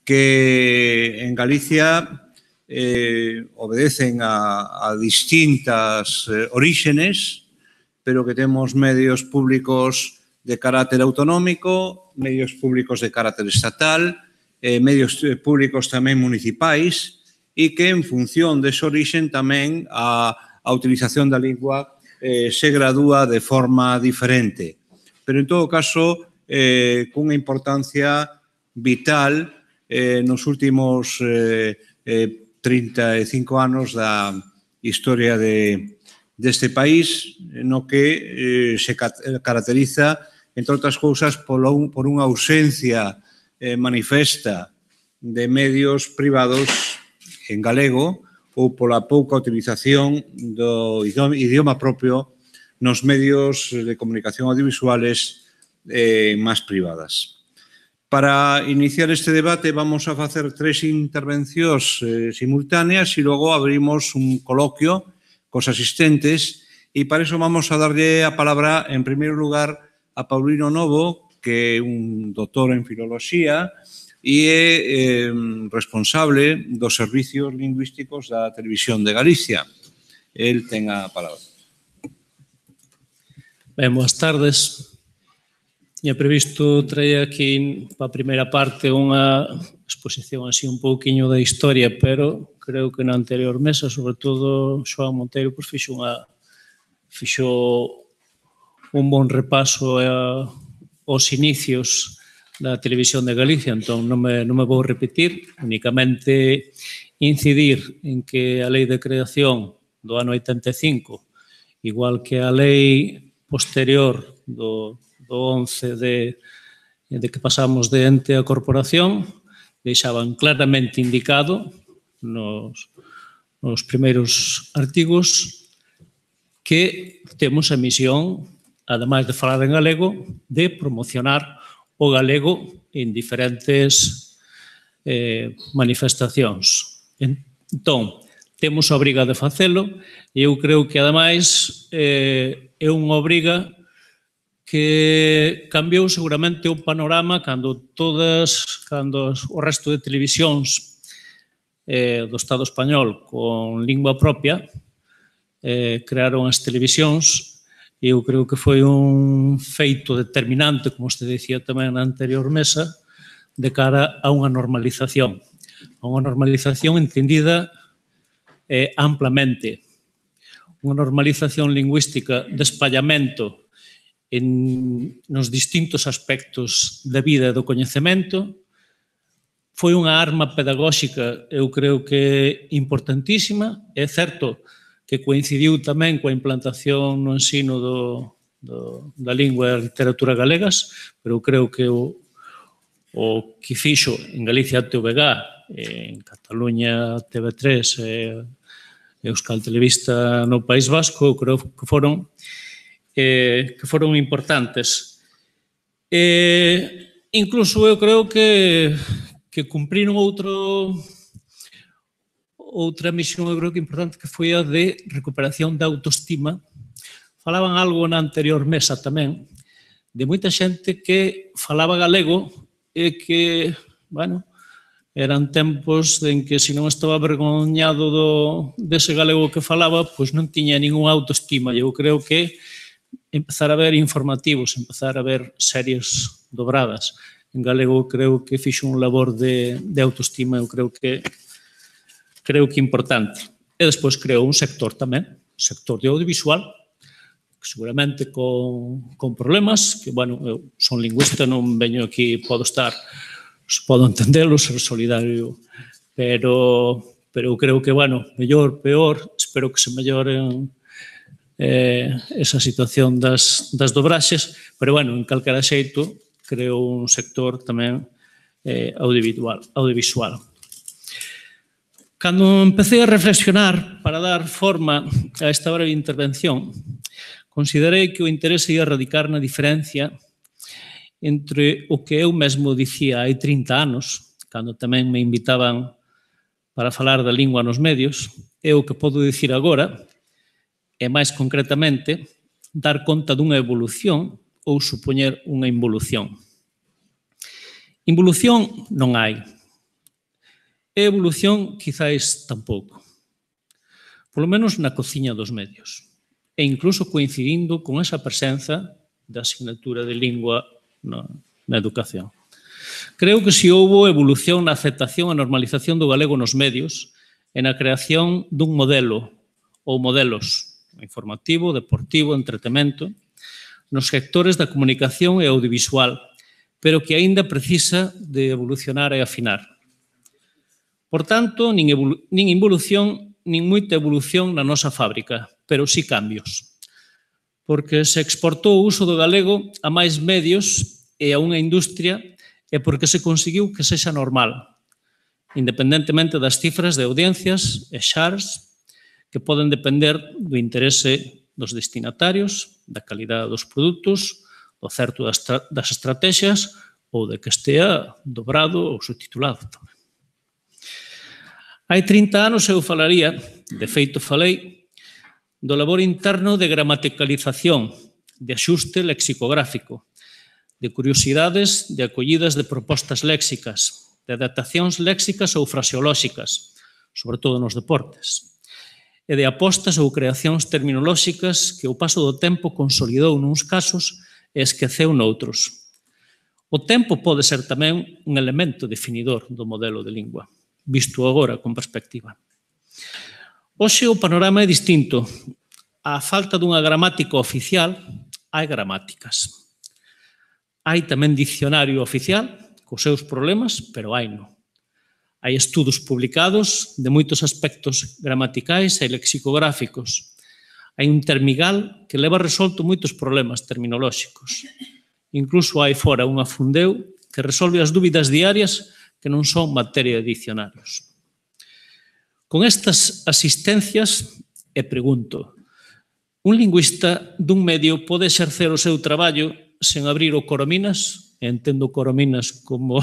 que en Galicia obedecen a distintas orígenes, pero que temos medios públicos de carácter autonómico, medios públicos de carácter estatal, medios públicos tamén municipais, e que en función dese origen tamén a utilización da lingua se gradúa de forma diferente. Pero, en todo caso, cunha importancia vital nos últimos 35 anos da historia deste país, no que se caracteriza, entre outras cousas, por unha ausencia manifesta de medios privados en galego ou pola pouca utilización do idioma propio nos medios de comunicación audiovisuales máis privadas. Para iniciar este debate vamos a facer 3 intervencións simultáneas e logo abrimos un coloquio cos asistentes e para iso vamos a darlle a palabra en primeiro lugar a Paulino Novo, que é un doutor en filoloxía e é responsable dos servicios lingüísticos da Televisión de Galicia. El ten a palabra. Ben, boas tardes. Tinha previsto traer aquí para a primeira parte unha exposición así un pouquiño da historia, pero creo que na anterior mesa, sobre todo, Xoán Monteiro fixo un bon repaso aos inicios da Televisión de Galicia, entón non me vou repetir, únicamente incidir en que a Lei de Creación do ano 85, igual que a lei posterior do 11 de que pasamos de ente a corporación, deixaban claramente indicado nos primeiros artigos que temos a misión, ademais de falar en galego, de promocionar o galego en diferentes manifestacións. Entón, temos a obriga de facelo e eu creo que, ademais, é unha obriga que cambiou seguramente o panorama cando o resto de televisións do Estado español con lingua propia crearon as televisións e eu creo que foi un feito determinante, como usted dicía tamén na anterior mesa, de cara a unha normalización. A unha normalización entendida amplamente. Unha normalización lingüística de espallamento nos distintos aspectos da vida e do coñecemento. Foi unha arma pedagóxica, eu creo que importantísima. É certo que coincidiu tamén coa implantación no ensino da lingua e a literatura galegas, pero eu creo que o que fixo en Galicia a TVG, en Cataluña TV3 e Euskal Televista no País Vasco, eu creo que foron importantes. Incluso eu creo que cumpriron outra misión, eu creo que importante, que foi a de recuperación da autoestima. Falaban algo na anterior mesa tamén, de moita xente que falaba galego e que, bueno, eran tempos en que se non estaba avergoñado dese galego que falaba, pois non tiña ninguna autoestima. Eu creo que empezar a ver informativos, empezar a ver series dobradas en galego, creo que fixo un labor de autoestima, eu creo que importante. E despois creou un sector tamén, sector de audiovisual, que seguramente con problemas, que, bueno, eu son lingüista, non veño aquí, podo entendelo, ser solidario, pero eu creo que, bueno, mellor, peor, espero que se melloren esa situación das dobraxes, pero, bueno, en calquera xeito, creo un sector tamén audiovisual. Cando empecé a reflexionar para dar forma a esta breve intervención, considerei que o interese ia radicar na diferencia entre o que eu mesmo dicía hai 30 anos, cando tamén me invitaban para falar da lingua nos medios, e o que podo dicir agora, e máis concretamente, dar conta dunha evolución ou supoñer unha involución. Involución non hai. Evolución, quizáis, tampouco. Polo menos na cociña dos medios. E incluso coincidindo con esa presenza da asignatura de lingua na educación. Creo que si houbo evolución na aceptación e normalización do galego nos medios e na creación dun modelo ou modelos informativo, deportivo, entretemento, nos sectores da comunicación e audiovisual, pero que aínda precisa de evolucionar e afinar. Por tanto, nin involución, nin moita evolución na nosa fábrica, pero sí cambios. Porque se exportou o uso do galego a máis medios e a unha industria e porque se conseguiu que sexa normal, independentemente das cifras de audiencias e shares que poden depender do interese dos destinatarios, da calidade dos produtos, do certo das estrategias ou de que estea dobrado ou subtitulado tamén. Hai 30 anos eu falaría, de feito falei, do labor interno de gramaticalización, de axuste lexicográfico, de curiosidades, de acollidas de propostas léxicas, de adaptacións léxicas ou fraseolóxicas, sobre todo nos deportes, e de apostas ou creacións terminolóxicas que o paso do tempo consolidou nuns casos e esqueceu noutros. O tempo pode ser tamén un elemento definidor do modelo de lingua, visto agora con perspectiva. Hoxe o panorama é distinto. Á falta dunha gramática oficial, hai gramáticas. Hai tamén dicionario oficial, cos seus problemas, pero haino. Hai estudos publicados de moitos aspectos gramaticais e lexicográficos. Hai un termigal que leva resolto moitos problemas terminolóxicos. Incluso hai fora unha Fundeu que resolve as dúbidas diarias que non son materia de dicionarios. Con estas asistencias, e pregunto, un lingüista dun medio pode exercer o seu traballo sen abrir o Corominas? E entendo Corominas como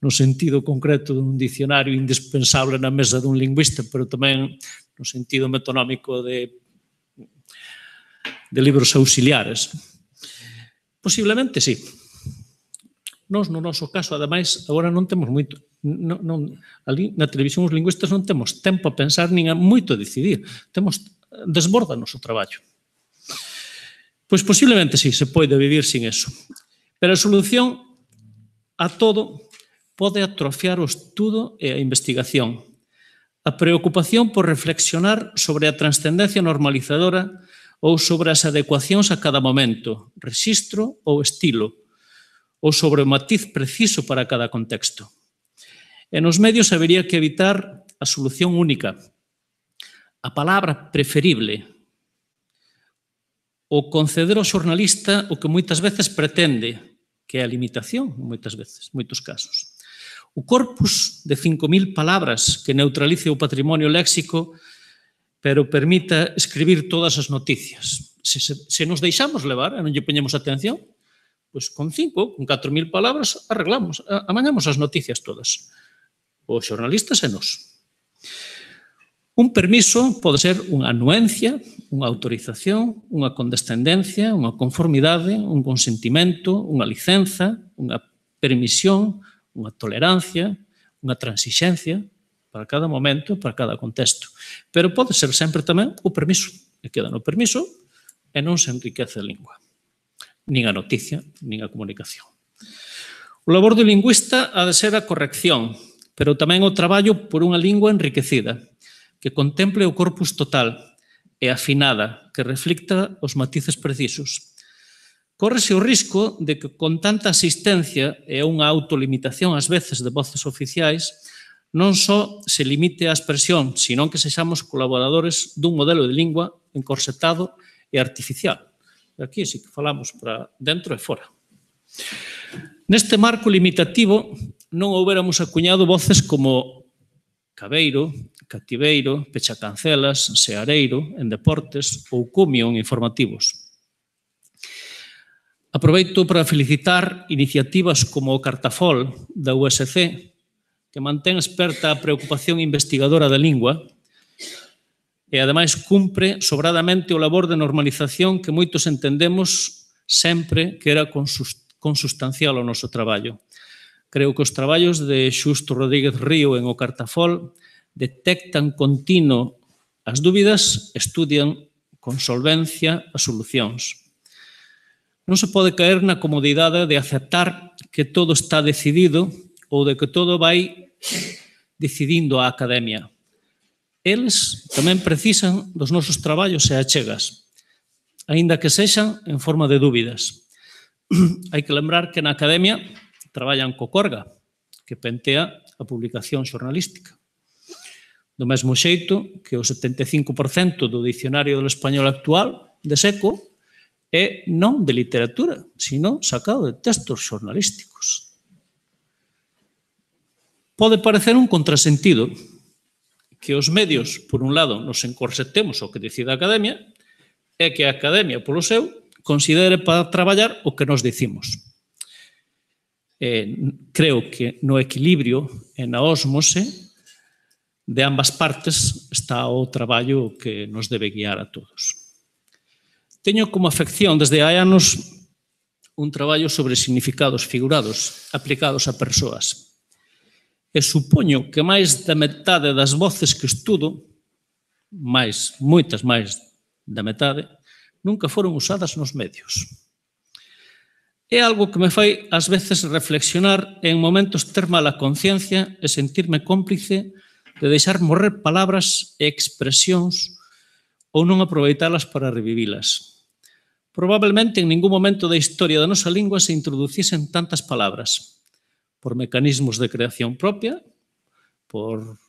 no sentido concreto dun dicionario indispensable na mesa dun lingüista, pero tamén no sentido metonómico de libros auxiliares. Posiblemente sí. Nós, no noso caso, ademais, agora non temos moito, ali na televisión os lingüistas non temos tempo a pensar nin a moito a decidir, desbórdanos o traballo. Pois posiblemente sí, se pode vivir sin eso. Pero a solución a todo pode atrofiar o estudo e a investigación. A preocupación por reflexionar sobre a transcendencia normalizadora ou sobre as adecuacións a cada momento, rexistro ou estilo, ou sobre o matiz preciso para cada contexto. E nos medios habería que evitar a solución única, a palabra preferible, o conceder ao xornalista o que moitas veces pretende, que é a limitación, moitas veces, moitos casos. O corpus de 5.000 palabras que neutralice o patrimonio léxico, pero permita escribir todas as noticias. Se nos deixamos levar e non lle poñemos atención, pois con 4.000 palabras arreglamos, amañamos as noticias todas. Os xornalistas e nós. Un permiso pode ser unha anuencia, unha autorización, unha condescendencia, unha conformidade, un consentimento, unha licenza, unha permisión, unha tolerancia, unha transixencia para cada momento, para cada contexto. Pero pode ser sempre tamén o permiso. E queda no permiso e non se enriquece a lingua. Nin a noticia, nin a comunicación. O labor do lingüista ha de ser a corrección, pero tamén o traballo por unha lingua enriquecida, que contemple o corpus total e afinada, que reflicta os matices precisos. Córrese o risco de que con tanta asistencia e unha autolimitación ás veces de voces oficiais, non só se limite a expresión, senón que sexamos colaboradores dun modelo de lingua encorsetado e artificial. Aquí sí que falamos para dentro e fora. Neste marco limitativo non houbéramos acuñado voces como Cabeiro, Cativeiro, Pechacancelas, Seareiro en deportes ou Cumio en informativos. Aproveito para felicitar iniciativas como o Cartafol da USC, que mantén experta a preocupación investigadora da lingua e, ademais, cumpre sobradamente o labor de normalización que moitos entendemos sempre que era consustancial ao noso traballo. Creo que os traballos de Xusto Rodríguez Río en O Cartafol detectan continuo as dúbidas, estudian con solvencia as solucións. Non se pode caer na comodidade de aceptar que todo está decidido ou de que todo vai decidindo a academia. Eles tamén precisan dos nosos traballos e achegas, aínda que sexan en forma de dúbidas. Hai que lembrar que na academia traballan co Corga, que pentea a publicación xornalística. Do mesmo xeito que o 75% do dicionario do español actual, de seco, é non de literatura, sino sacado de textos xornalísticos. Pode parecer un contrasentido que os medios, por un lado, nos encorsetemos o que decide a academia e que a academia, polo seu, considere para traballar o que nos dicimos. Creo que no equilibrio e na ósmose de ambas partes está o traballo que nos debe guiar a todos. Teño como afección desde hai anos un traballo sobre significados figurados aplicados a persoas. E supoño que máis da metade das voces que estudo, moitas máis da metade, nunca foron usadas nos medios. É algo que me fai ás veces reflexionar e en momentos ter mala conciencia e sentirme cómplice de deixar morrer palabras e expresións ou non aproveitalas para revivilas. Probablemente en ningún momento da historia da nosa lingua se introducisen tantas palabras, por mecanismos de creación propia, por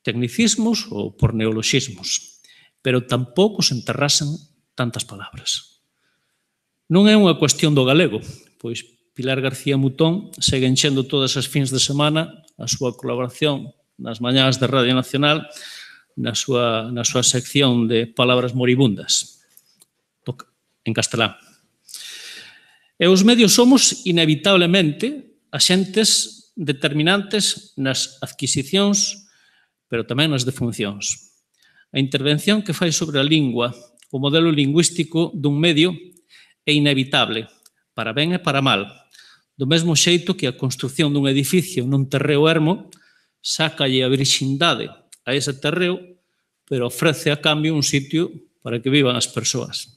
tecnicismos ou por neoloxismos, pero tampouco se enterrasen tantas palabras. Non é unha cuestión do galego, pois Pilar García Mutón segue enchendo todas as fins de semana a súa colaboración nas mañás de Radio Nacional na súa sección de palabras moribundas en castelán. E os medios somos inevitablemente axentes determinantes nas adquisicións, pero tamén nas defuncións. A intervención que fai sobre a lingua, o modelo lingüístico dun medio, é inevitable, para ben e para mal. Do mesmo xeito que a construción dun edificio nun terreo ermo sácalle a virxindade a ese terreo, pero ofrece a cambio un sitio para que vivan as persoas.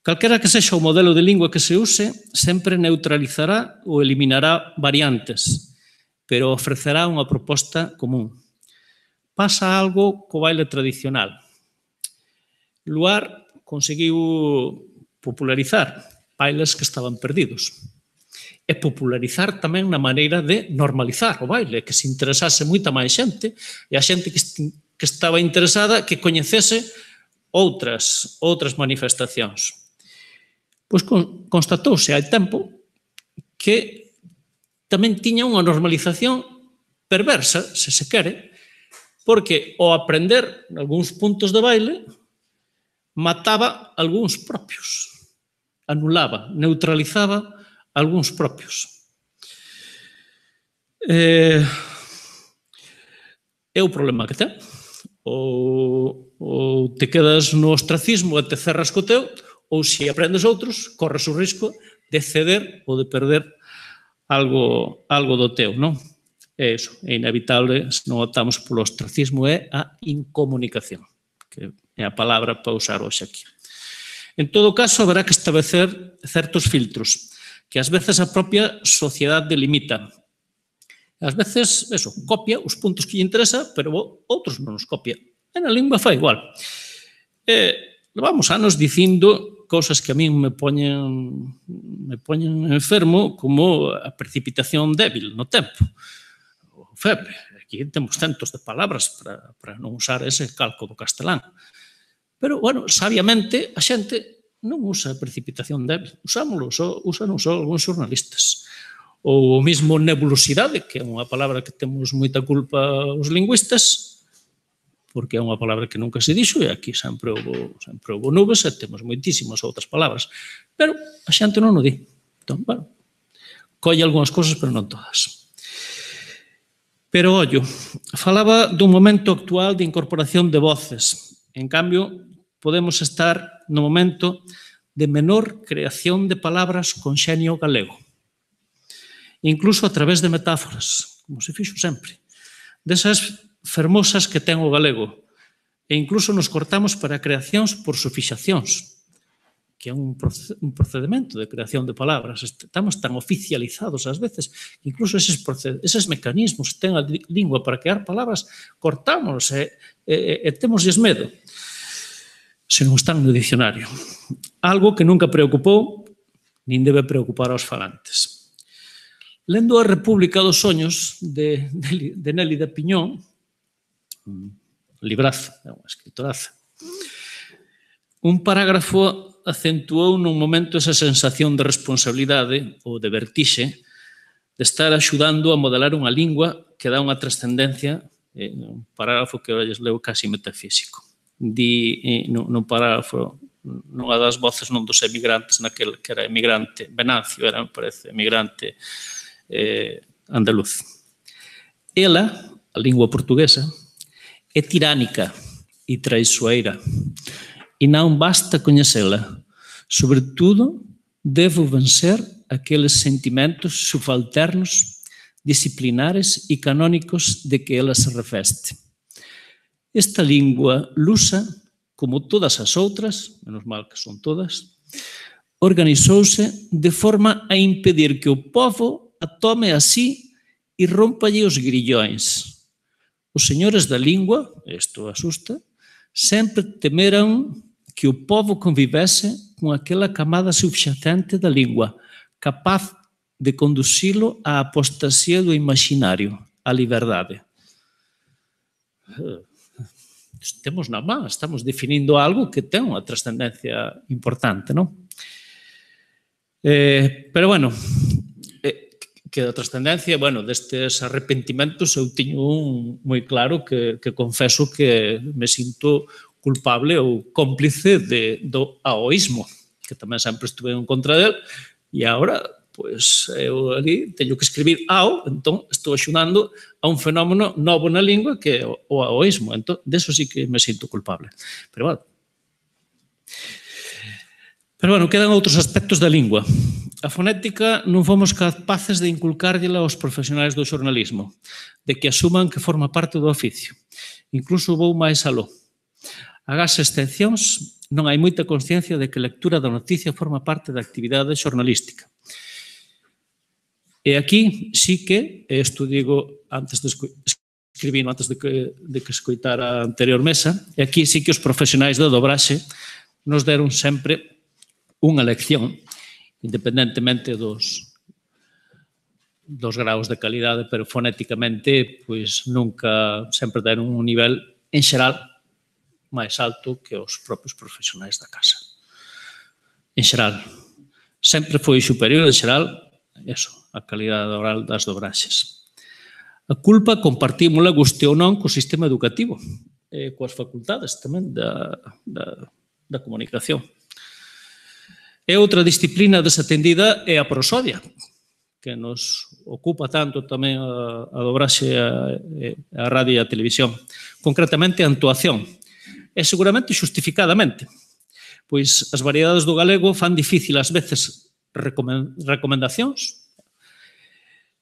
Calquera que sexa o modelo de lingua que se use, sempre neutralizará ou eliminará variantes, pero ofrecerá unha proposta común. Pasa algo co baile tradicional. Luar conseguiu popularizar bailes que estaban perdidos e popularizar tamén na maneira de normalizar o baile, que se interesase moita máis xente e a xente que estaba interesada que coñecese outras manifestacións. Pois constatouse hai tempo que tamén tiña unha normalización perversa, se se quere, porque ao aprender algúns puntos de baile mataba algúns propios, anulaba, neutralizaba algúns propios. É o problema que ten. Ou te quedas no ostracismo e te cerras co teu, ou se aprendes outros, corres o risco de ceder ou de perder algo do teu, non? É iso, é inevitable, se non optamos polo ostracismo, é a incomunicación, que é a palabra para usar hoxe aquí. En todo caso, haberá que establecer certos filtros que ás veces a propia sociedade delimita. Ás veces, copia os puntos que lle interesa, pero outros non os copia. E na lingua fai igual. Levamos anos dicindo cousas que a min me poñen enfermo, como a precipitación débil no tempo. O febre. Aquí temos centos de palabras para non usar ese calco do castelán. Pero, sabiamente, a xente non usa precipitación débil. Usan só algúns xornalistas. Ou mesmo nebulosidade, que é unha palabra que temos moita culpa os lingüistas, porque é unha palabra que nunca se dixo e aquí sempre houve nubes e temos moitísimas outras palabras. Pero a xente non o di. Entón, colle algunhas cousas, pero non todas. Pero, ollo, falaba dun momento actual de incorporación de voces. En cambio, podemos estar no momento de menor creación de palabras con xenio galego. incluso a través de metáforas, como se fixo sempre, desas fermosas que ten o galego, e incluso nos cortamos para creacións por sufixacións, que é un procedimento de creación de palabras. Estamos tan oficializados ás veces, que incluso eses mecanismos que ten a lingua para crear palabras, cortámonos e temosles medo, se non están no dicionario. Algo que nunca preocupou, nin debe preocupar aos falantes. Lendo a República dos Soños de Nélida Piñón, librazo, é unha escritoraza, un parágrafo acentuou nun momento esa sensación de responsabilidade ou de vertixe de estar axudando a modelar unha lingua que dá unha trascendencia, un parágrafo que olles leu casi metafísico. Di nun parágrafo, nunha das voces non dos emigrantes, naquel que era emigrante, Venancio era, me parece, emigrante andaluz. Ela, a lingua portuguesa, é tiránica e traiçoeira, e non basta coñecela. Sobretudo, devo vencer aqueles sentimentos subalternos, disciplinares e canónicos de que ela se reveste. Esta lingua lusa, como todas as outras, menos mal que son todas, organizouse de forma a impedir que o povo a tome así e rompalle os grillóns. Os señores da lingua, isto asusta, sempre temeran que o povo convivese con aquela camada subxacente da lingua, capaz de conducilo á apostasía do imaginario, á liberdade. Temos na man, estamos definindo algo que ten unha trascendencia importante, non? Pero, bueno, que a trascendencia, bueno, destes arrepentimentos eu tiño un moi claro que confeso que me sinto culpable ou cómplice do aoísmo, que tamén sempre estuve en contra del, e agora, pois, eu ali teño que escribir ao, entón estou axudando a un fenómeno novo na lingua que é o aoísmo, entón, deso sí que me sinto culpable. Pero, bueno, quedan outros aspectos da lingua. A fonética non fomos capaces de inculcárllela aos profesionais do xornalismo, de que asuman que forma parte do oficio. Incluso vou máis aló. Agás excepcións, non hai moita consciencia de que a lectura da noticia forma parte da actividade xornalística. E aquí sí que, isto digo antes de escribir, antes de que escoitara a anterior mesa, e aquí sí que os profesionais da dobraxe nos deron sempre unha lección, independentemente dos graus de calidade, pero fonéticamente, pois nunca sempre deron un nivel, en xeral, máis alto que os propios profesionais da casa. En xeral. Sempre foi superior, en xeral, a calidade oral das dobraxes. A culpa compartímola, guste ou non, co sistema educativo, coas facultades tamén da comunicación. E outra disciplina desatendida é a prosodia, que nos ocupa tanto tamén a dobraxe, a radio e a televisión. Concretamente, a entoación. E seguramente xustificadamente, pois as variedades do galego fan difícil ás veces recomendacións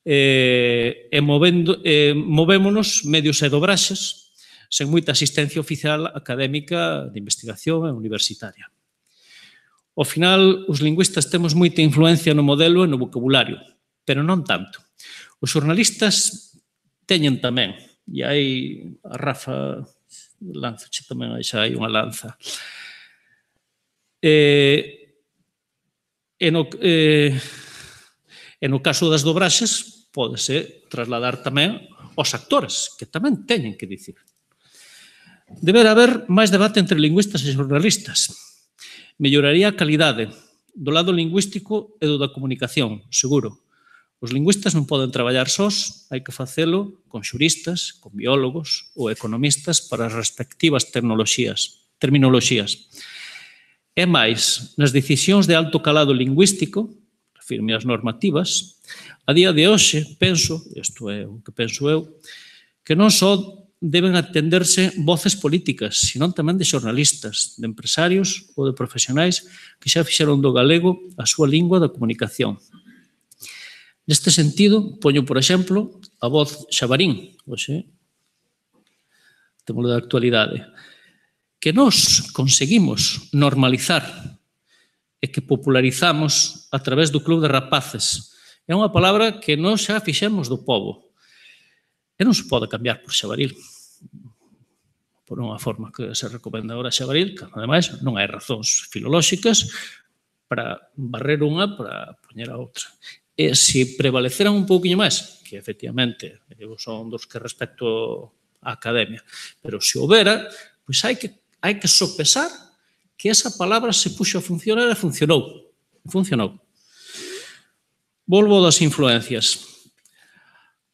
e movémonos medios e dobraxes sen moita asistencia oficial académica de investigación e universitaria. Ao final, os lingüistas temos moita influencia no modelo e no vocabulario, pero non tanto. Os xornalistas teñen tamén, e hai a Rafa lanzache tamén, xa hai unha lanza. E no caso das dobraxes, pódese trasladar tamén aos actores, que tamén teñen que dicir. Deberá haber máis debate entre lingüistas e xornalistas. Melloraría a calidade do lado lingüístico e do da comunicación, seguro. Os lingüistas non poden traballar sós, hai que facelo con xuristas, con biólogos ou economistas para as respectivas terminoloxías. E máis, nas decisións de alto calado lingüístico, refirme ás normativas, a día de hoxe, penso, isto é o que penso eu, que non só deben atenderse voces políticas, senón tamén de xornalistas, de empresarios ou de profesionais que xa fixeron do galego a súa lingua da comunicación. Neste sentido, poño, por exemplo, a voz xabarín, hoxe, temos da actualidade, que nós conseguimos normalizar e que popularizamos a través do Club de Rapaces. É unha palabra que nós xa fixemos do pobo. E non se pode cambiar por xabaril. Por unha forma que se recomenda agora xabaril, que, ademais, non hai razóns filolóxicas para barrer unha para poñer a outra. E se prevaleceran un pouquinho máis, que efectivamente eu son dos que respecto a academia, pero se houbera, pois hai que sopesar que esa palabra se puxo a funcionar e funcionou. Volvo das influencias.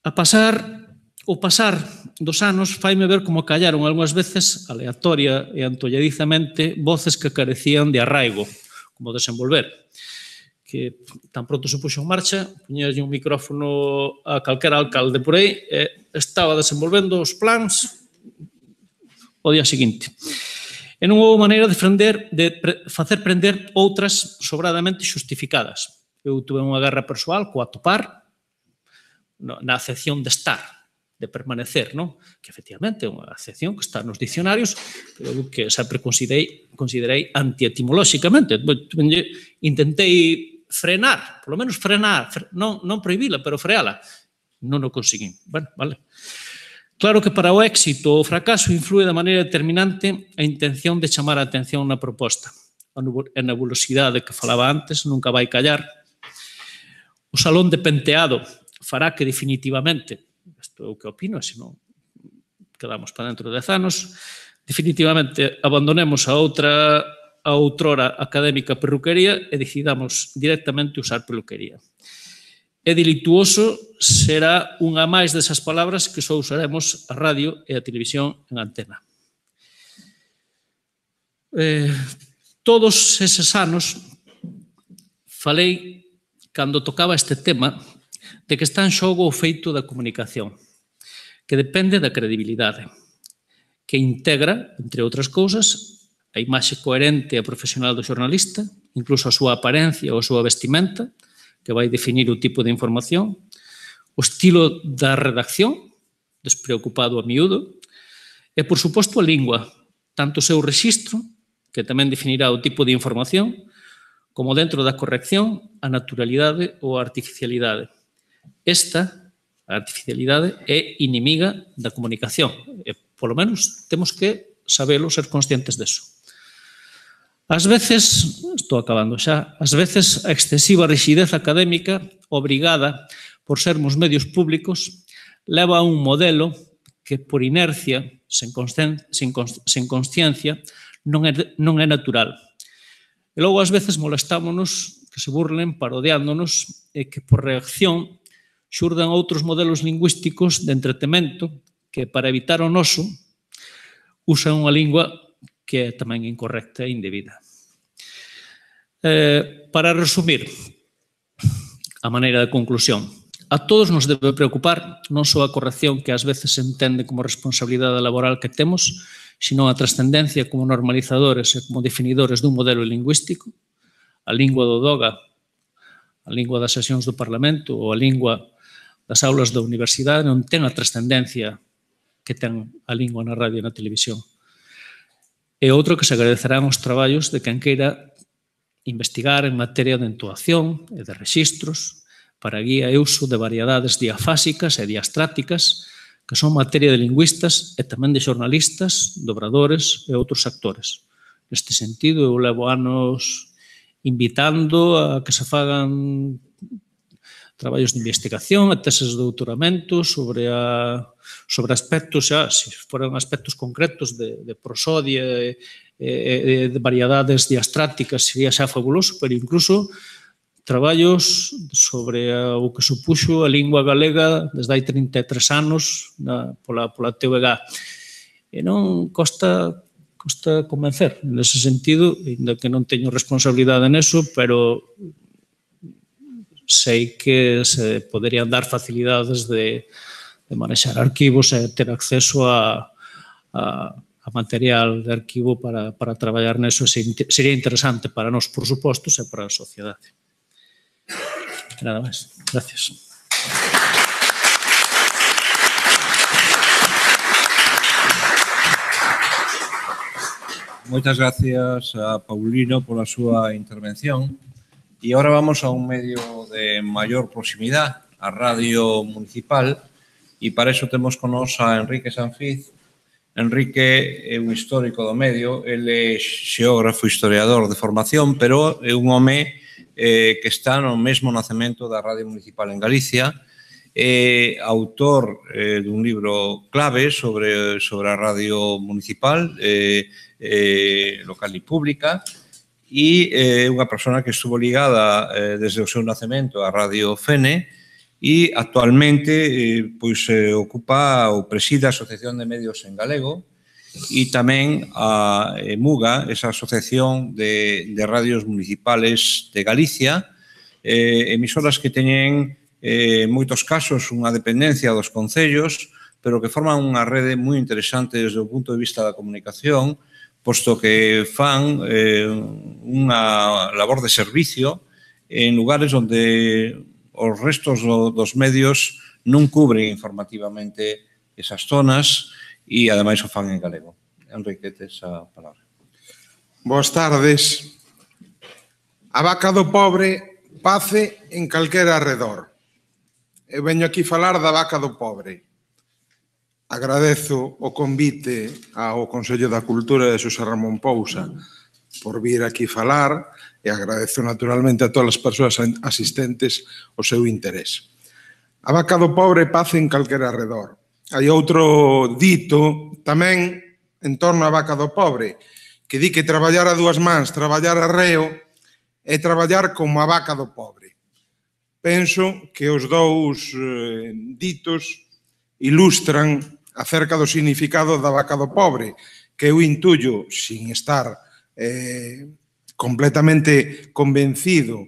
O pasar dos anos faime ver como callaron algunhas veces aleatoria e antolladizamente voces que carecían de arraigo, como desenvolver, que tan pronto se puxo en marcha, puñerlle un micrófono a calquera alcalde por aí e estaba desenvolvendo os plans o día seguinte. E non houve maneira de facer prender outras sobradamente xustificadas. Eu tuve unha guerra persoal co atopar na acepción de estar, de permanecer, non? Que efectivamente é unha acepción que está nos dicionarios, pero que sempre considerei antietimolóxicamente. Intentei frenar, polo menos frenar, non prohibila, pero freala. Non o conseguín. Bueno, vale. Claro que para o éxito ou o fracaso influe de maneira determinante a intención de chamar a atención na proposta. A nebulosidade que falaba antes nunca vai callar. O salón de penteado fará que definitivamente, isto é o que opino, senón quedamos para dentro de 10 anos, definitivamente abandonemos a outrora académica perruquería e decidamos directamente usar peluquería. É delituoso será unha máis desas palabras que só usaremos a radio e a televisión en antena. Todos eses anos falei, cando tocaba este tema, de que está en xogo o feito da comunicación, que depende da credibilidade, que integra, entre outras cousas, a imaxe coherente e profesional do xornalista, incluso a súa aparencia ou a súa vestimenta, que vai definir o tipo de información, o estilo da redacción, despreocupado a miúdo, e, por suposto, a lingua, tanto o seu rexistro, que tamén definirá o tipo de información, como dentro da corrección, a naturalidade ou a artificialidade. Esta, a artificialidade, é inimiga da comunicación, e, polo menos, temos que sabelo, ser conscientes deso. Ás veces, estou acabando xa, ás veces a excesiva rixidez académica, obrigada por sermos medios públicos, leva a un modelo que por inercia, sen consciencia, non é natural. E logo ás veces molestámonos que se burlen parodiándonos e que por reacción xurdan outros modelos lingüísticos de entretemento que para evitar o noso usan unha lingua que é tamén incorrecta e indebida. Para resumir, a maneira de conclusión, a todos nos debe preocupar non só a corrección que ás veces se entende como responsabilidade laboral que temos, sino a trascendencia como normalizadores e como definidores dun modelo lingüístico, a lingua do doga, a lingua das sesións do Parlamento ou a lingua das aulas da universidade non ten a trascendencia que ten a lingua na radio e na televisión. E outro que se agradecerán os traballos de quen queira investigar en materia de entoación e de rexistros para guía e uso de variedades diafásicas e diastráticas que son materia de lingüistas e tamén de xornalistas, dobradores e outros actores. Neste sentido, eu levo anos invitando a que se fagan traballos de investigación e teses de doutoramento sobre aspectos, xa, se foran aspectos concretos de prosodia e de variedades diastráticas, sería xa fabuloso, pero incluso traballos sobre o que supuxo a lingua galega desde hai 33 anos pola TVG. E non costa convencer nese sentido, ainda que non teño responsabilidade neso, pero sei que se poderían dar facilidades de manexar arquivos e ter acceso a material de arquivo para traballar neso. Sería interesante para nós, por suposto, e para a sociedade. Nada máis. Gracias. Moitas gracias a Paulino pola súa intervención. E agora vamos a un medio de maior proximidade, a Radio Municipal, e para iso temos con nos a Enrique Sanfiz. Enrique é un histórico do medio, ele é xeógrafo, historiador de formación, pero é un home que está no mesmo nacemento da Radio Municipal en Galicia, é autor dun libro clave sobre a Radio Municipal, local e pública, e é unha persona que estuvo ligada desde o seu nacemento á Radio Fene e actualmente ocupa ou preside a Asociación de Medios en Galego e tamén a EMUGA, esa asociación de radios municipales de Galicia, emisoras que teñen en moitos casos unha dependencia dos concellos, pero que forman unha rede moi interesante desde o punto de vista da comunicación, posto que fan unha labor de servicio en lugares onde os restos dos medios non cubren informativamente esas zonas e, ademais, o fan en galego. Enrique, tes a palabra. Boas tardes. A vaca do pobre pace en calquera arredor. Eu veño aquí falar da vaca do pobre. Agradezo o convite ao Consello da Cultura de Xosé Ramón Pousa por vir aquí falar e agradezo naturalmente a todas as persoas asistentes o seu interés. A vaca do pobre pace en calquera arredor. Hai outro dito tamén en torno á vaca do pobre que di que traballar a dúas mans, traballar arreo é traballar como a vaca do pobre. Penso que os dous ditos ilustran acerca do significado da vaca do pobre, que eu intuyo, sin estar completamente convencido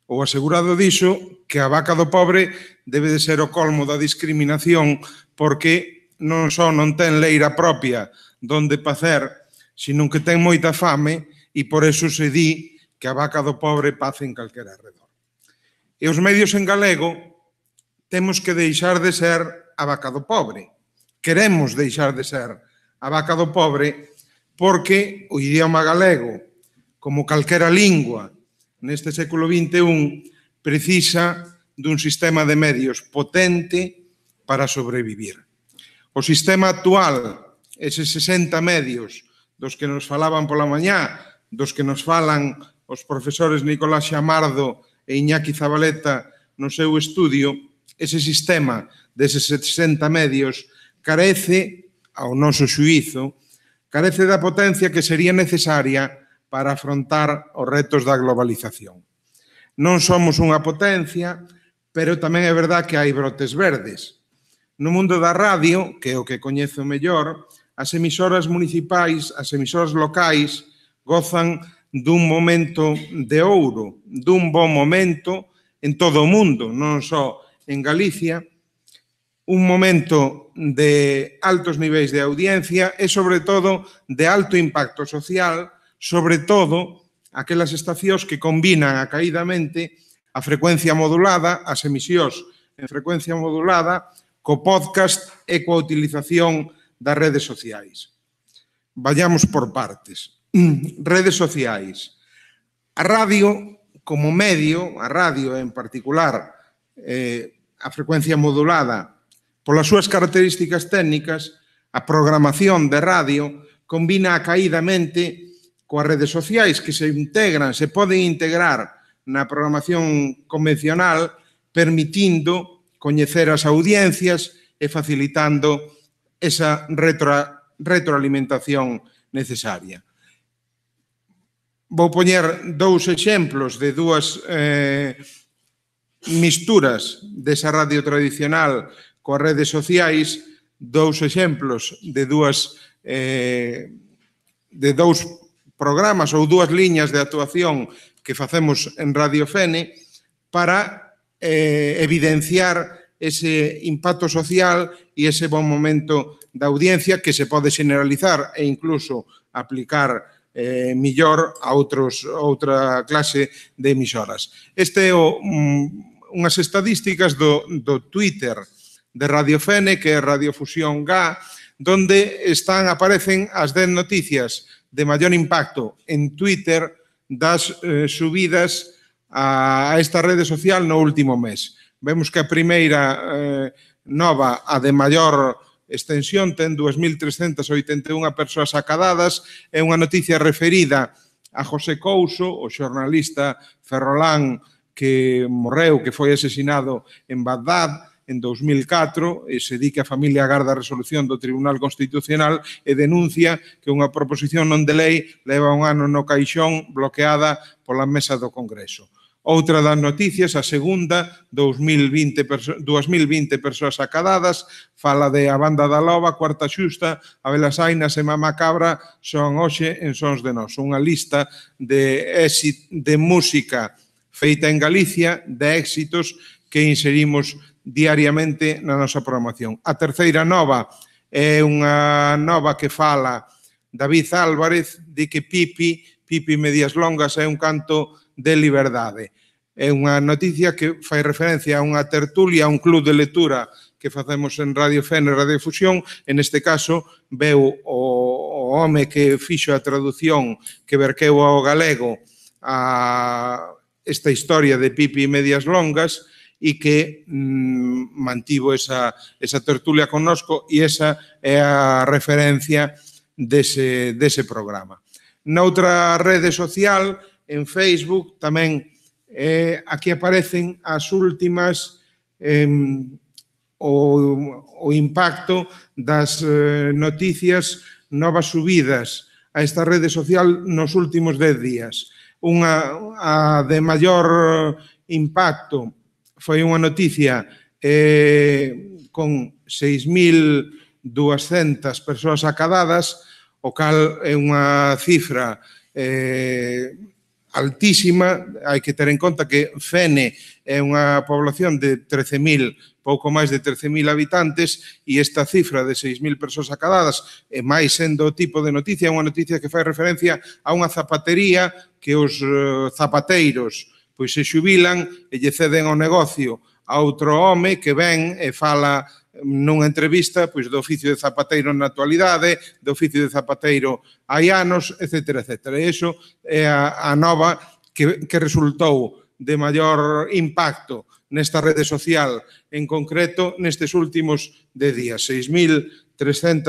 ou asegurado diso, que a vaca do pobre debe de ser o colmo da discriminación porque non só non ten leira propia donde pacer, sino que ten moita fame e por eso se di que a vaca do pobre pace en calquera arredor. E os medios en galego temos que deixar de ser a vaca do pobre. Queremos deixar de ser a vaca do pobre porque o idioma galego, como calquera lingua neste século XXI, precisa dun sistema de medios potente para sobrevivir. O sistema actual, eses 60 medios dos que nos falaban pola mañá, dos que nos falan os profesores Nicolás Xamardo e Iñaki Zabaleta no seu estudio, ese sistema deses 60 medios carece, ao noso xuízo, carece da potencia que sería necesaria para afrontar os retos da globalización. Non somos unha potencia, pero tamén é verdad que hai brotes verdes. No mundo da radio, que é o que coñezo mellor, as emisoras municipais, as emisoras locais, gozan dun momento de ouro, dun bon momento en todo o mundo, non só en Galicia, un momento de altos niveis de audiencia e, sobre todo, de alto impacto social, sobre todo, aquelas estacións que combinan acaídamente a frecuencia modulada, as emisións en frecuencia modulada, co podcast e coa utilización das redes sociais. Vayamos por partes. Redes sociais. A radio, como medio, a radio en particular, a frecuencia modulada, polas súas características técnicas, a programación de radio combina acaídamente coas redes sociais que se integran, se poden integrar na programación convencional, permitindo coñecer as audiencias e facilitando esa retroalimentación necesaria. Vou poñer dous exemplos de dúas misturas desa radio tradicional coas redes sociais, dous exemplos de dous programas ou dúas liñas de actuación que facemos en Radio Fene para evidenciar ese impacto social e ese bon momento da audiencia que se pode generalizar e incluso aplicar mellor a outra clase de emisoras. Este é unhas estadísticas do Twitter de Radio Fene, que é Radiofusión GA, donde aparecen as 10 noticias de maior impacto en Twitter das subidas a esta rede social no último mes. Vemos que a primeira nova, a de maior extensión, ten 2.381 persoas acadadas, é unha noticia referida a José Couso, o xornalista ferrolán que morreu, que foi asesinado en Bagdad en 2004, e se di que a familia agarda a resolución do Tribunal Constitucional e denuncia que unha proposición non de lei leva un ano no caixón bloqueada pola mesa do Congreso. Outra das noticias, a segunda, 2.020 persoas acadadas, fala de A Banda da Loba, Cuarta Xusta, Abelas Ainas e Mama Cabra son hoxe en Sons de Nós. Unha lista de música feita en Galicia, de éxitos que inserimos diariamente na nosa programación. A terceira nova é unha nova que fala David Álvarez, de que Pipi Medias Longas é un canto de liberdade. É unha noticia que fai referencia a unha tertulia, a un club de lectura que facemos en Radio Fene e Radio Fusión. En este caso, veu o home que fixo a traducción que verqueu ao galego a esta historia de Pipi Medias Longas e que mantivo esa tertulia connosco, e esa é a referencia dese programa. Noutra rede social, en Facebook, tamén aquí aparecen as últimas o impacto das noticias novas subidas a esta rede social nos últimos 10 días. A de maior impacto foi unha noticia con 6.200 persoas acadadas, o cal é unha cifra altísima. Hai que ter en conta que Fene é unha población de 13.000, pouco máis de 13.000 habitantes, e esta cifra de 6.000 persoas acadadas, e máis sendo o tipo de noticia, é unha noticia que fai referencia a unha zapatería que os zapateiros pois se xubilan e lle ceden o negocio a outro home que ven e fala nunha entrevista pois do oficio de zapateiro na actualidade, do oficio de zapateiro hai anos, etc. E iso é a nova que resultou de maior impacto nesta rede social, en concreto nestes últimos 10 días, 6.341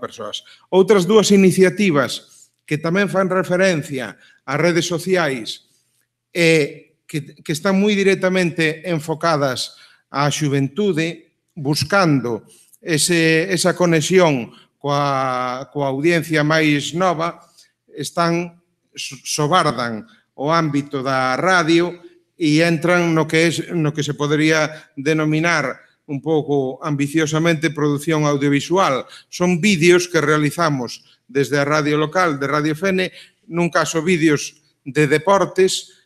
persoas. Outras dúas iniciativas que tamén fan referencia ás redes sociais e que están moi directamente enfocadas á xuventude, buscando esa conexión coa audiencia máis nova, sobardan o ámbito da radio e entran no que se podería denominar un pouco ambiciosamente produción audiovisual. Son vídeos que realizamos desde a radio local de Radio Fene, nun caso vídeos de deportes.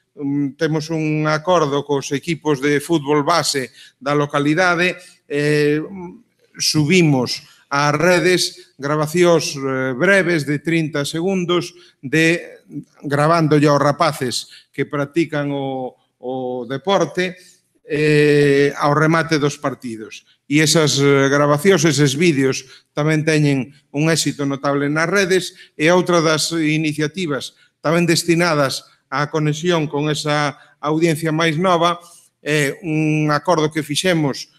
Temos un acordo cos equipos de fútbol base da localidade, subimos ás redes grabacións breves de 30 segundos gravándolle aos rapaces que practican o deporte ao remate dos partidos. E esas grabacións, eses vídeos, tamén teñen un éxito notable nas redes. E outra das iniciativas tamén destinadas a conexión con esa audiencia máis nova é un acordo que facemos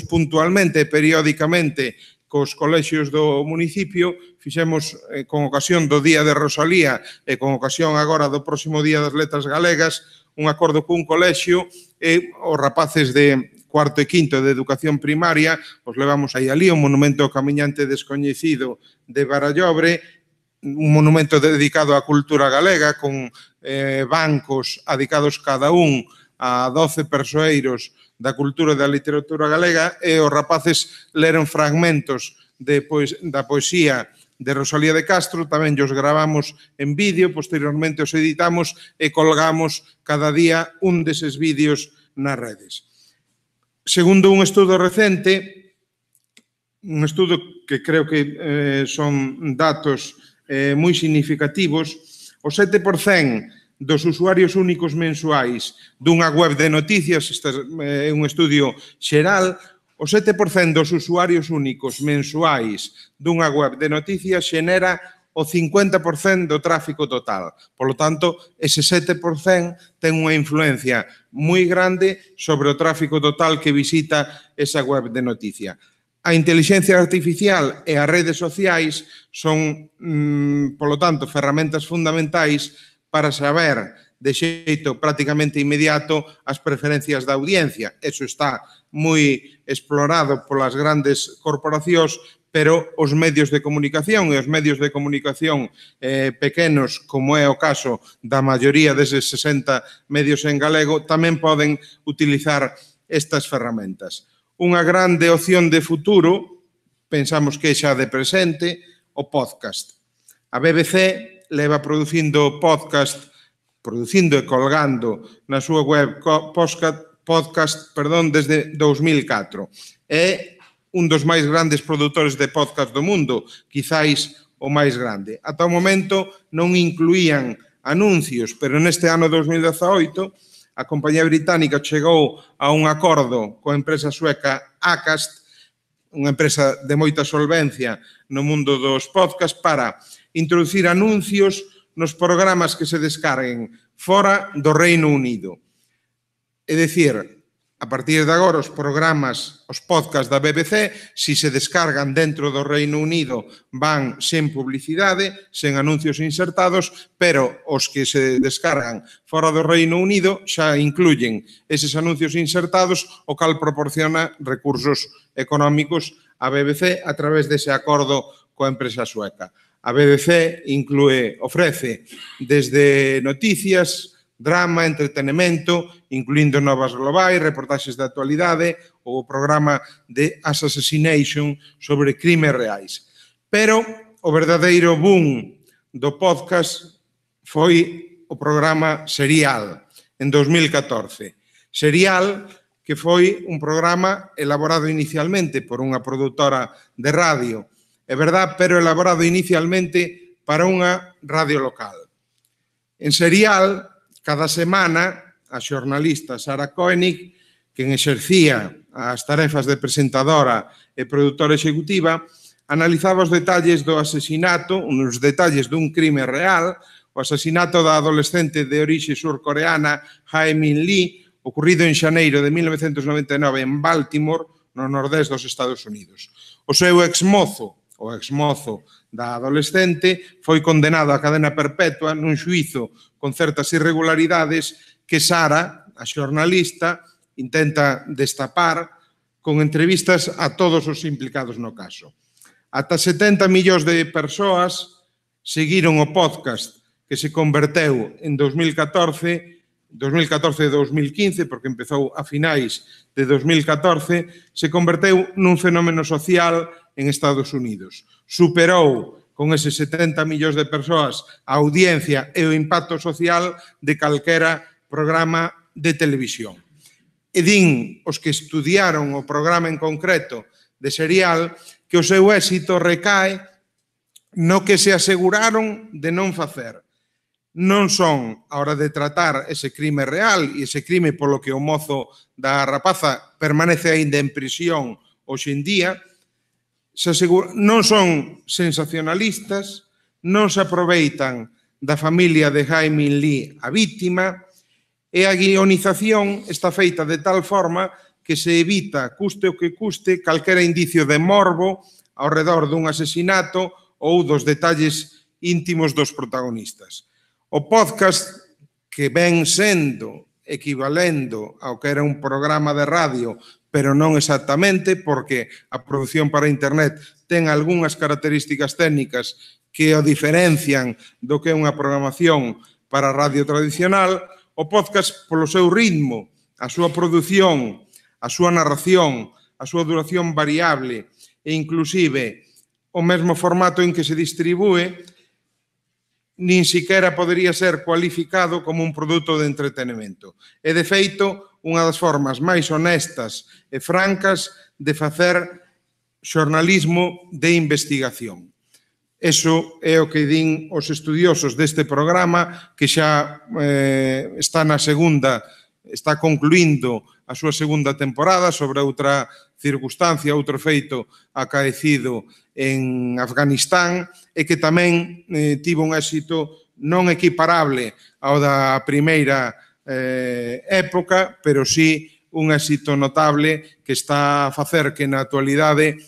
puntualmente e periódicamente cos colexios do municipio. Fixemos con ocasión do Día de Rosalía e con ocasión agora do próximo Día das Letras Galegas un acordo cun colexio, e os rapaces de cuarto e quinto de educación primaria os levamos aí alí, o monumento ao camiñante descoñecido de Barallobre, un monumento dedicado á cultura galega, con bancos adicados cada un a 12 persoeiros da cultura e da literatura galega, e os rapaces leron fragmentos da poesía de Rosalía de Castro. Tamén os gravamos en vídeo, posteriormente os editamos e colgamos cada día un deses vídeos nas redes. Segundo un estudo recente, un estudo que creo que son datos moi significativos, o 7% dos usuarios únicos mensuais dunha web de noticias, este é un estudio xeral, o 7% dos usuarios únicos mensuais dunha web de noticias xenera o 50% do tráfico total. Por lo tanto, ese 7% ten unha influencia moi grande sobre o tráfico total que visita esa web de noticia. A inteligencia artificial e as redes sociais son, polo tanto, ferramentas fundamentais para saber de xeito prácticamente inmediato as preferencias da audiencia. Eso está moi explorado polas grandes corporacións, pero os medios de comunicación e os medios de comunicación pequenos, como é o caso da maioría deses 60 medios en galego, tamén poden utilizar estas ferramentas. Unha grande opción de futuro, pensamos que xa de presente, o podcast. A BBC leva producindo e colgando na súa web podcast desde 2004. É un dos máis grandes produtores de podcast do mundo, quizáis o máis grande. Ata o momento non incluían anuncios, pero neste ano 2018 a compañía británica chegou a un acordo coa empresa sueca Acast, unha empresa de moita solvencia no mundo dos podcasts, para introducir anuncios nos programas que se descarguen fora do Reino Unido. É dicir, a partir de agora, os podcasts da BBC, se se descargan dentro do Reino Unido, van sen publicidade, sen anuncios insertados, pero os que se descargan fora do Reino Unido xa incluyen eses anuncios insertados, o cal proporciona recursos económicos á BBC a través dese acordo coa empresa sueca. A BBC ofrece desde noticias, drama, entretenimento, incluindo novas globais, reportaxes de actualidade ou o programa de Assassination sobre crimes reais. Pero o verdadeiro boom do podcast foi o programa Serial, en 2014. Serial, que foi un programa elaborado inicialmente por unha produtora de radio, é verdad, pero elaborado inicialmente para unha radio local. En Serial, cada semana, a xornalista Sarah Koenig, quen exercía as tarefas de presentadora e produtora executiva, analizaba os detalles do asesinato, uns detalles dun crime real, o asesinato da adolescente de orixe surcoreana Hae-min Lee, ocurrido en xaneiro de 1999 en Baltimore, no nordés dos Estados Unidos. O seu exmozo da adolescente foi condenado a cadena perpetua nun xuízo con certas irregularidades que Sara, a xornalista, intenta destapar con entrevistas a todos os implicados no caso. Ata 70 millóns de persoas seguiron o podcast, que se converteu en 2014 e 2015, porque empezou a finais de 2014, se converteu nun fenómeno social en Estados Unidos. Superou con eses 70 millóns de persoas a audiencia e o impacto social de calquera programa de televisión. E din os que estudiaron o programa en concreto de Serial que o seu éxito recae no que se aseguraron de non facer. Non son a hora de tratar ese crime real e ese crime polo que o mozo da rapaza permanece aínda en prisión hoxe en día, non son sensacionalistas, non se aproveitan da familia de Hae-min Lee, a vítima, e a guionización está feita de tal forma que se evita, custe o que custe, calquera indicio de morbo ao redor dun asesinato ou dos detalles íntimos dos protagonistas. O podcast, que ven sendo equivalendo ao que era un programa de radio, pero non exactamente, porque a produción para internet ten algunhas características técnicas que o diferencian do que é unha programación para radio tradicional, o podcast, polo seu ritmo, a súa produción, a súa narración, a súa duración variable e inclusive o mesmo formato en que se distribúe, nin siquiera podería ser cualificado como un produto de entretenimento. É, de feito, unha das formas máis honestas e francas de facer xornalismo de investigación. Eso é o que din os estudiosos deste programa, que xa está concluindo a súa segunda temporada sobre outra circunstancia, outro feito acaecido en Afganistán, e que tamén tivo un éxito non equiparable ao da primeira época, pero sí un éxito notable que está a facer que na actualidade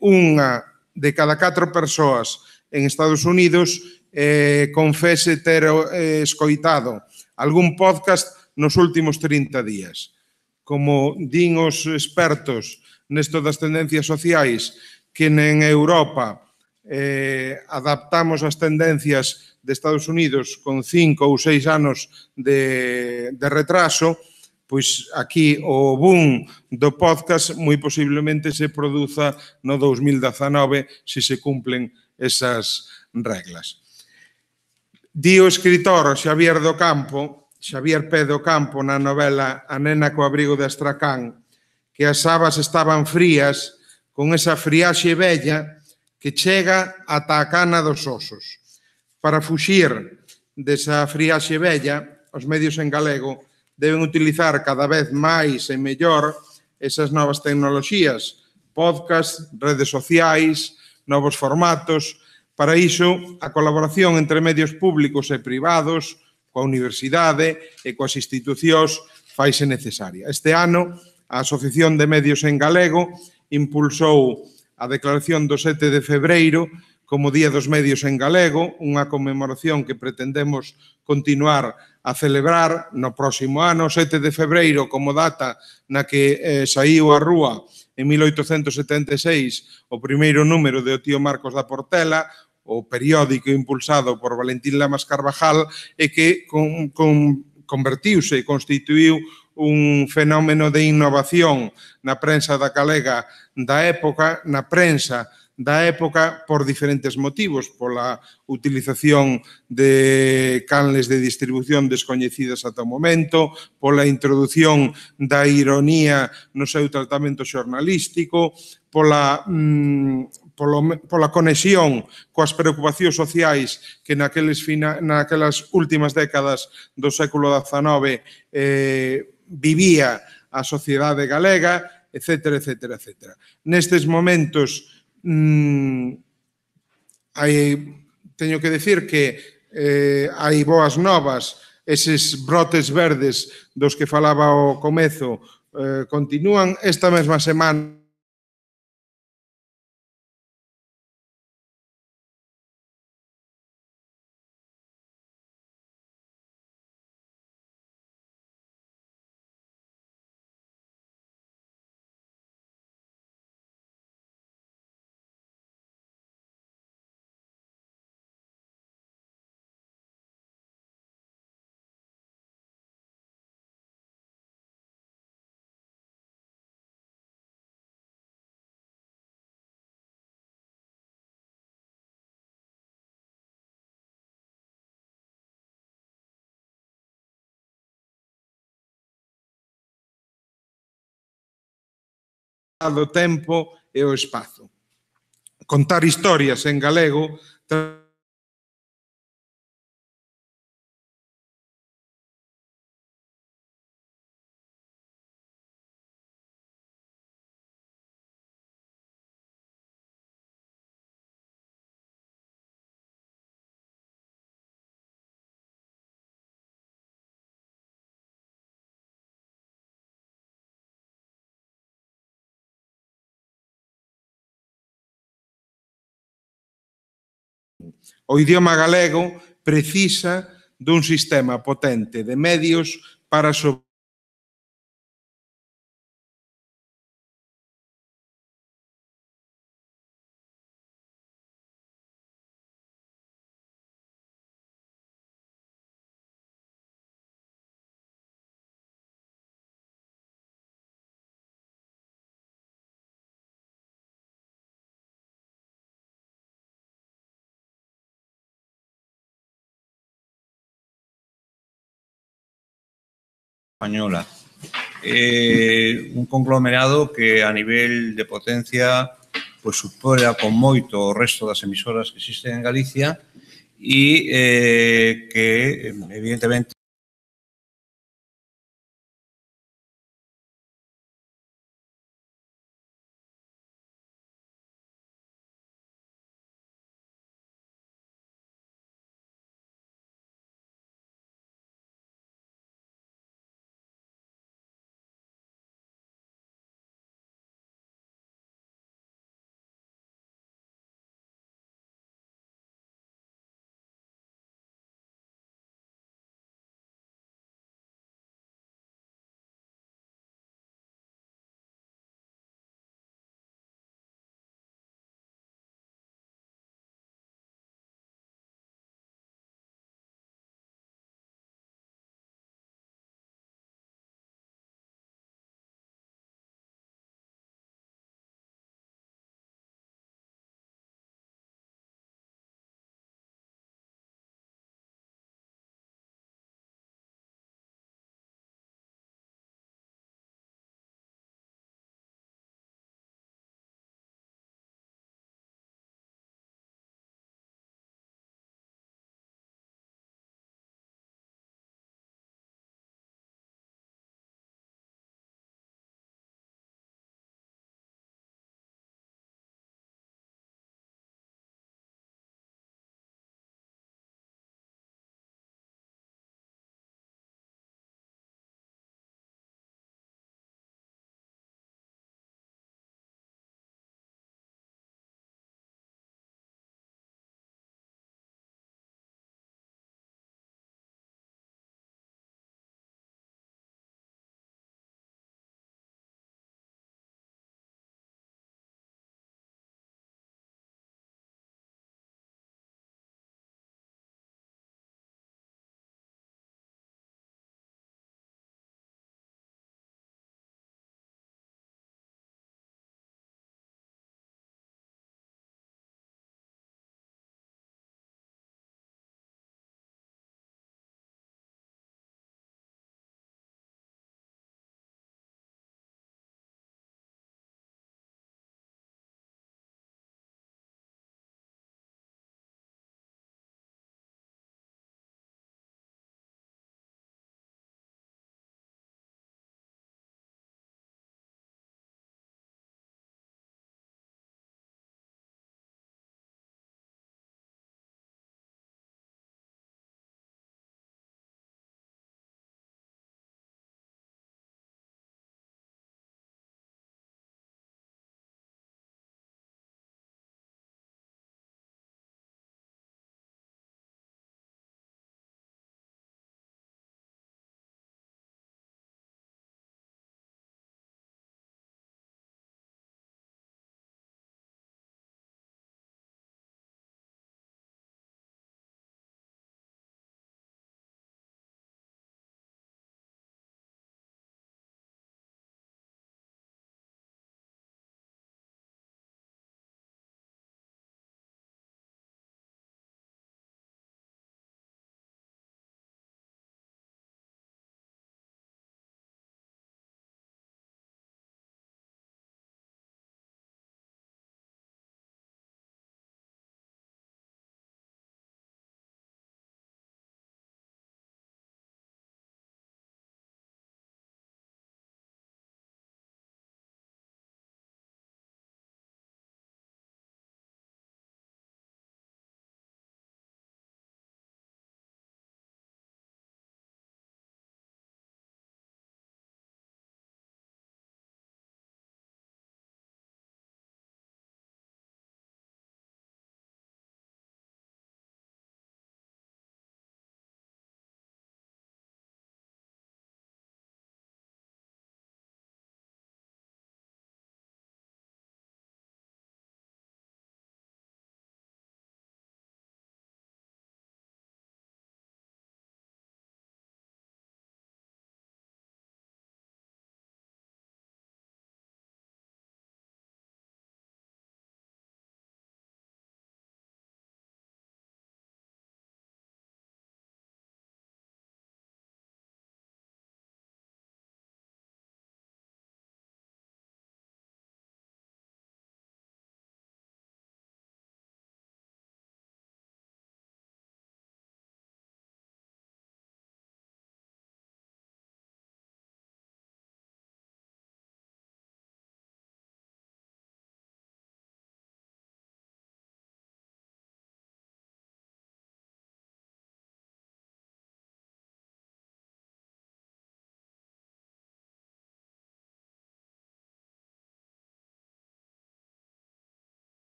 unha de cada 4 persoas en Estados Unidos confese ter escoitado algún podcast nos últimos 30 días. Como din os expertos nesto das tendencias sociais, que en Europa adaptamos as tendencias de Estados Unidos con 5 ou 6 anos de retraso, pois aquí o boom do podcast moi posiblemente se produza no 2019 se se cumplen esas reglas. Di o escritor Xavier P. do Campo, na novela A nena co abrigo de Astracán, que as sabas estaban frías con esa friaxe bella que chega ata a cana dos osos. Para fuxir desa friaxe bella, os medios en galego deben utilizar cada vez máis e mellor esas novas tecnoloxías, podcast, redes sociais, novos formatos. Para iso, a colaboración entre medios públicos e privados, coa universidade e coas institucións faise necesaria. Este ano, a Asociación de Medios en Galego impulsou a declaración do 7 de febreiro como Día dos Medios en Galego, unha conmemoración que pretendemos continuar a celebrar no próximo ano, 7 de febreiro como data na que saíu a rúa en 1876 o primeiro número de O tío Marcos da Portela, o periódico impulsado por Valentín Lamas Carvajal e que convertiuse e constituíu un fenómeno de innovación na prensa da galega da época, por diferentes motivos, pola utilización de canles de distribución descoñecidas ata o momento, pola introdución da ironía no seu tratamento xornalístico, pola conexión coas preocupacións sociais que naquelas últimas décadas do século XIX vivía a sociedade galega, etcétera, etcétera, etcétera. Nestes momentos teño que decir que hai boas novas, eses brotes verdes dos que falaba ao comezo continúan. Esta mesma semana do tempo e o espazo. Contar historias en galego o idioma galego precisa dun sistema potente de medios para española. Un conglomerado que a nivel de potencia pois supera con moito o resto das emisoras que existen en Galicia e que, evidentemente,